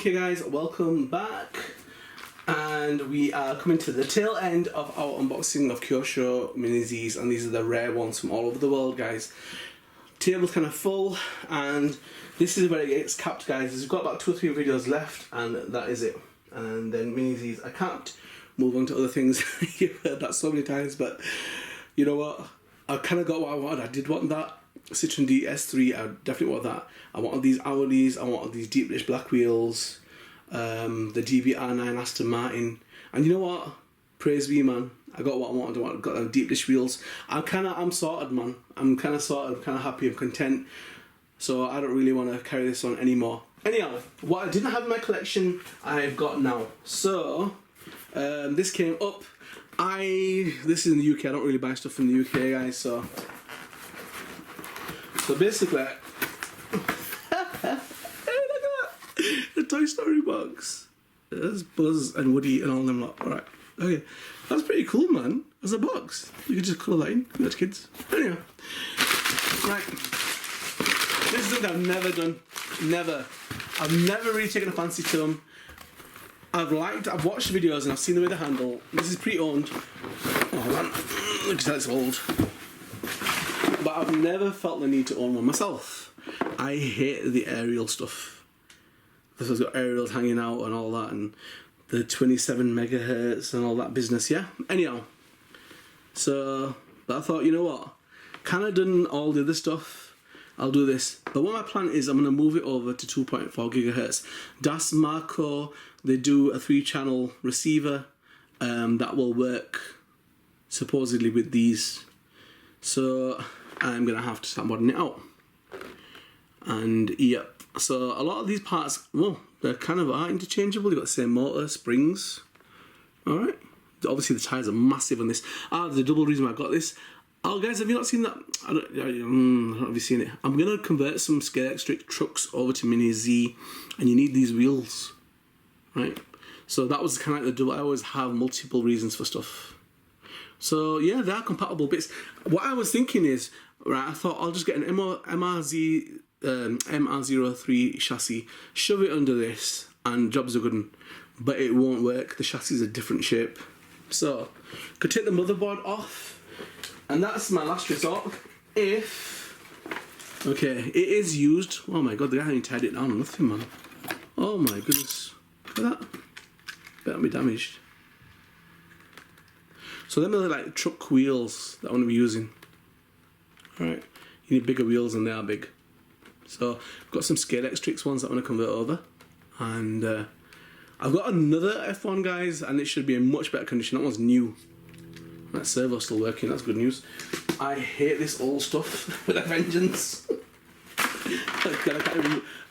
Okay guys, welcome back, and we are coming to the tail end of our unboxing of Kyosho Mini Z's, and these are the rare ones from all over the world, guys. Table's kind of full, and this is where it gets capped, guys. We've got about 2 or 3 videos left, and that is it. And then Mini Z's are capped. Move on to other things. You've heard that so many times, but you know what? I kind of got what I wanted. I did want that Citroen DS3. I definitely want that. I wanted these Audis. I wanted these deep dish black wheels. The DBR9 Aston Martin. And you know what? Praise be, man. I got what I wanted. I got them deep dish wheels. I'm sorted, man. I'm kind of sorted. I'm kind of happy. I'm content. So I don't really want to carry this on anymore. Anyhow, what I didn't have in my collection, I've got now. So this came up. This is in the UK. I don't really buy stuff from the UK, guys. So basically, hey, look at that, the Toy Story box. There's Buzz and Woody and all them lot. All right, okay, that's pretty cool, man. As a box, you can just colour that in. That's kids. Anyhow, right. This is something I've never done. Never. I've never really taken a fancy to them. I've watched videos and I've seen the way they handle. This is pre-owned. Oh man, look at that, it's old. But I've never felt the need to own one myself. I hate the aerial stuff. This has got aerials hanging out and all that, and the 27 megahertz and all that business, yeah? Anyhow, but I thought, you know what? Kind of done all the other stuff. I'll do this. But what my plan is, I'm going to move it over to 2.4 gigahertz. Das Marco, they do a 3-channel receiver that will work supposedly with these. So I'm going to have to start modding it out. And yep. So a lot of these parts, well, they're kind of interchangeable. You've got the same motor, springs. Alright. Obviously the tyres are massive on this. The double reason why I got this. Oh guys, have you not seen that? I don't know if you've seen it. I'm going to convert some scale electric trucks over to Mini Z, and you need these wheels, right? So that was kind of like the double. I always have multiple reasons for stuff. So yeah, they are compatible bits. What I was thinking is, right, I thought I'll just get an MR03 chassis, shove it under this, and jobs are good one. But it won't work. The chassis is a different shape. So, could take the motherboard off. And that's my last resort. Okay, it is used. Oh my god, the guy hasn't tied it down or nothing, man. Oh my goodness. Look at that. Better be damaged. So them are like truck wheels that I'm going to be using. Alright, you need bigger wheels and they are big. So I've got some Scale Electrics ones that I'm going to convert over. And I've got another F1, guys, and it should be in much better condition. That one's new. That servo's still working, that's good news. I hate this old stuff with a vengeance.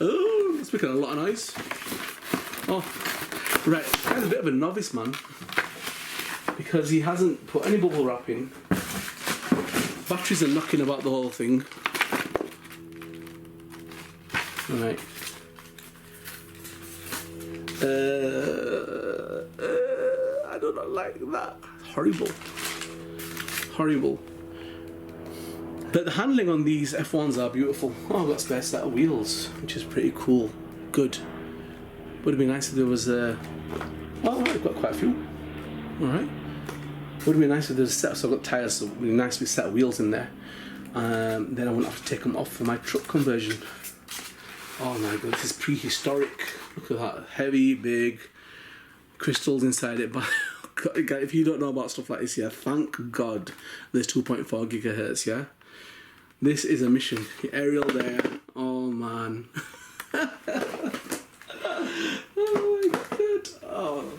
Oh, it's making a lot of noise. Oh, right, this guy's a bit of a novice, man. Because he hasn't put any bubble wrap in. Batteries are knocking about the whole thing. Alright. I do not like that. Horrible. Horrible. But the handling on these F1s are beautiful. Oh, I've got a spare set of wheels, which is pretty cool. Good. Would have been nice if there was a... Oh, I've got quite a few. Alright. Would have been nice if there was a set, so I've got tyres, so it would be nice with a set of wheels in there. Then I wouldn't have to take them off for my truck conversion. Oh my god, this is prehistoric. Look at that. Heavy, big, crystals inside it. But if you don't know about stuff like this, yeah, thank God there's 2.4 gigahertz, yeah? This is a mission. The aerial there. Oh, man. Oh, my God. Oh.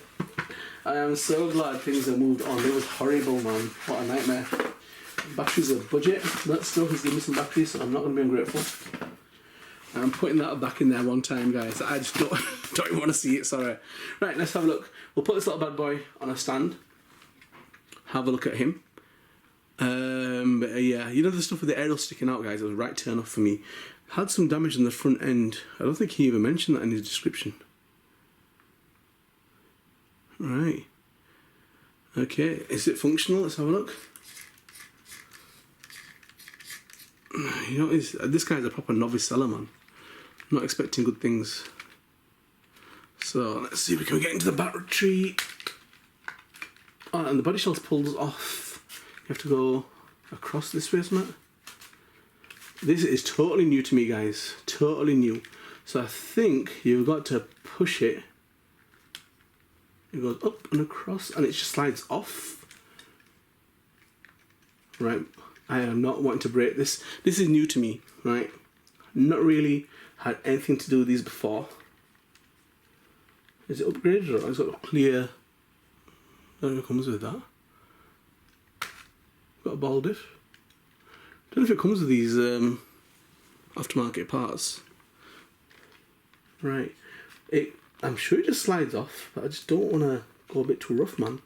I am so glad things have moved on. It was horrible, man. What a nightmare. Batteries are budget, but still he's giving me some batteries, so I'm not going to be ungrateful. I'm putting that back in there one time, guys. I just don't even want to see it, sorry. Right, let's have a look. We'll put this little bad boy on a stand. Have a look at him. But yeah, you know the stuff with the aerial sticking out, guys, it was a right turn off for me. Had some damage on the front end. I don't think he even mentioned that in his description. Right. Okay, is it functional? Let's have a look. You know, this guy's a proper novice seller, man. I'm not expecting good things. So let's see if we can get into the battery. Oh, and the body shell's pulled off. You have to go across this way, isn't it? This is totally new to me, guys. Totally new. So I think you've got to push it. It goes up and across and it just slides off. Right. I am not wanting to break this. This is new to me, right? Not really had anything to do with these before. Is it upgraded or has it got a clear? I don't know if it comes with that. Got a ball diff. Don't know if it comes with these aftermarket parts. Right. I'm sure it just slides off, but I just don't want to go a bit too rough, man.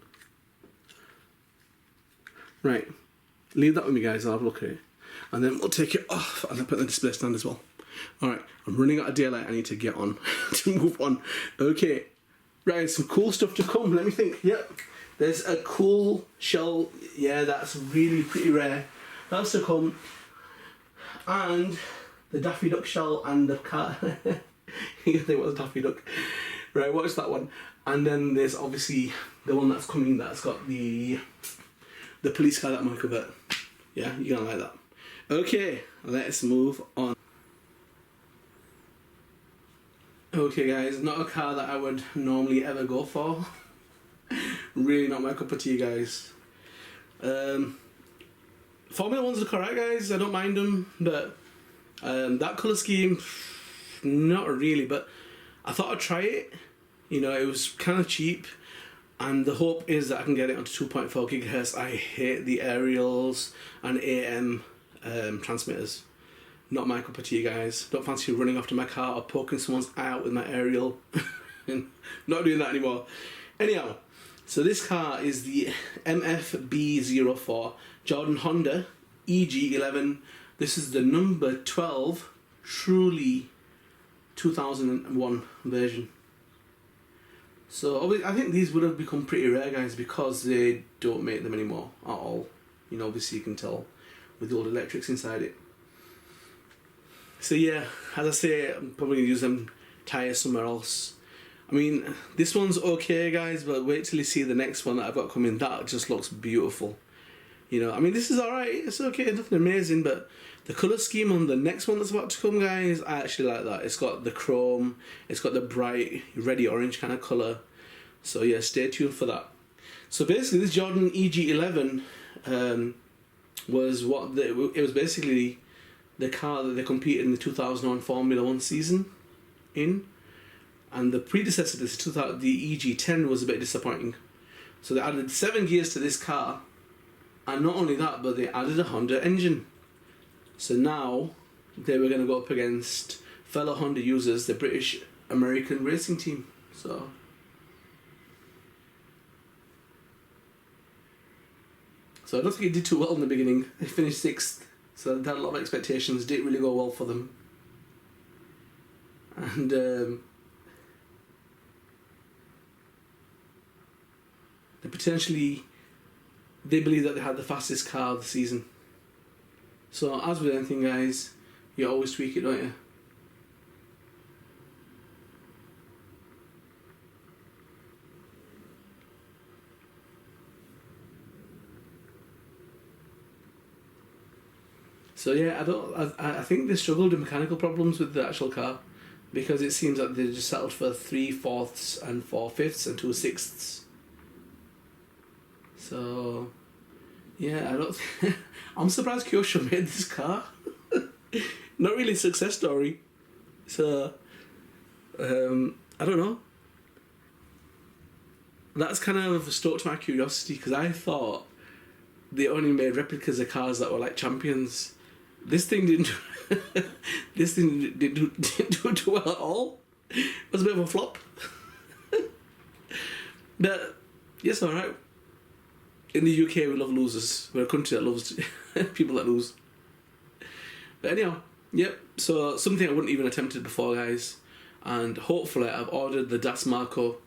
Right. Leave that with me, guys. I'll have a look at it. And then we'll take it off and I'll put it in the display stand as well. Alright, I'm running out of daylight. I need to get on to move on. Okay. Right, some cool stuff to come. Let me think. Yep. There's a cool shell. Yeah, that's really pretty rare. That's to come. And the Daffy Duck shell and the cat. You think what's Daffy Duck? Right, what's that one? And then there's obviously the one that's coming that's got the police car that might cover it. Yeah, you're gonna like that. Okay, let's move on. Okay guys, not a car that I would normally ever go for. Really not my cup of tea, guys. Formula Ones are correct, guys. I don't mind them, but that colour scheme, not really. But I thought I'd try it. You know, it was kind of cheap, and the hope is that I can get it onto 2.4 gigahertz. I hate the aerials and AM transmitters. Not my cup of tea, guys. Don't fancy running after my car or poking someone's eye out with my aerial. Not doing that anymore. Anyhow, so this car is the MFB04 Jordan Honda EG11. This is the number 12, truly 2001 version. So I think these would have become pretty rare, guys, because they don't make them anymore at all. You know, obviously you can tell with all the electrics inside it. So yeah, as I say, I'm probably going to use them tyres somewhere else. I mean, this one's okay, guys, but wait till you see the next one that I've got coming. That just looks beautiful. You know, I mean, this is alright, it's okay, nothing amazing, but the colour scheme on the next one that's about to come, guys, I actually like that. It's got the chrome, it's got the bright, reddy orange kind of colour. So yeah, stay tuned for that. So basically, this Jordan EG11 was it was basically the car that they competed in the 2001 Formula 1 season in. And the predecessor to this, the EG10, was a bit disappointing. So they added 7 gears to this car. And not only that, but they added a Honda engine. So now they were going to go up against fellow Honda users, the British American racing team. So I don't think it did too well in the beginning. They finished 6th. So they had a lot of expectations. Didn't really go well for them. And they believe that they had the fastest car of the season. So as with anything, guys, you always tweak it, don't you? So yeah, I think they struggled with mechanical problems with the actual car, because it seems that they just settled for 3/4 and 4/5 and 2/6. So yeah, I'm surprised Kyosho made this car. Not really a success story. So I don't know. That's kind of stoked my curiosity, because I thought they only made replicas of cars that were like champions. This thing didn't do too well at all. It was a bit of a flop. But yes, alright. In the UK, we love losers. We're a country that loves people that lose. But anyhow, yep. So something I wouldn't even attempted before, guys. And hopefully I've ordered the Das Marco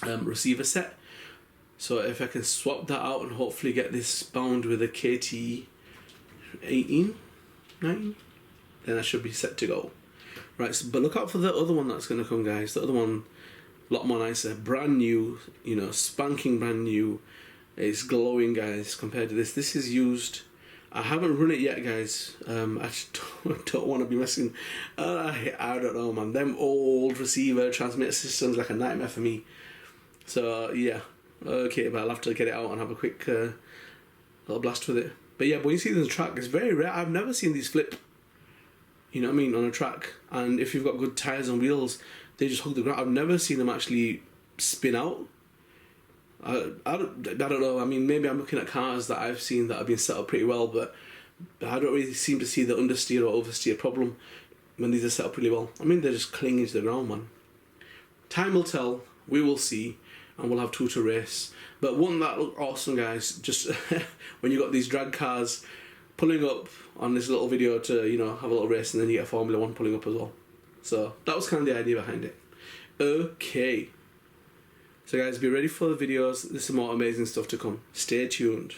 receiver set. So if I can swap that out and hopefully get this bound with a KT 18, 19, then I should be set to go. Right, so, but look out for the other one that's going to come, guys. The other one A lot more nicer, brand new, you know, spanking brand new. It's glowing, guys, compared to this. This is used. I haven't run it yet, guys. I just don't want to be messing. I don't know, man. Them old receiver transmitter systems like a nightmare for me. So yeah, okay, but I'll have to get it out and have a quick little blast with it. But yeah, when you see this on the track, it's very rare. I've never seen these flip. You know what I mean, on a track. And if you've got good tires and wheels, they just hug the ground. I've never seen them actually spin out. I don't know. I mean, maybe I'm looking at cars that I've seen that have been set up pretty well, but I don't really seem to see the understeer or oversteer problem when these are set up really well. I mean, they're just clinging to the ground, man. Time will tell. We will see, and we'll have two to race. But wouldn't that look awesome, guys? Just when you got these drag cars pulling up on this little video to, you know, have a little race, and then you get Formula 1 pulling up as well. So that was kind of the idea behind it. Okay. So guys, be ready for the videos. There's some more amazing stuff to come. Stay tuned.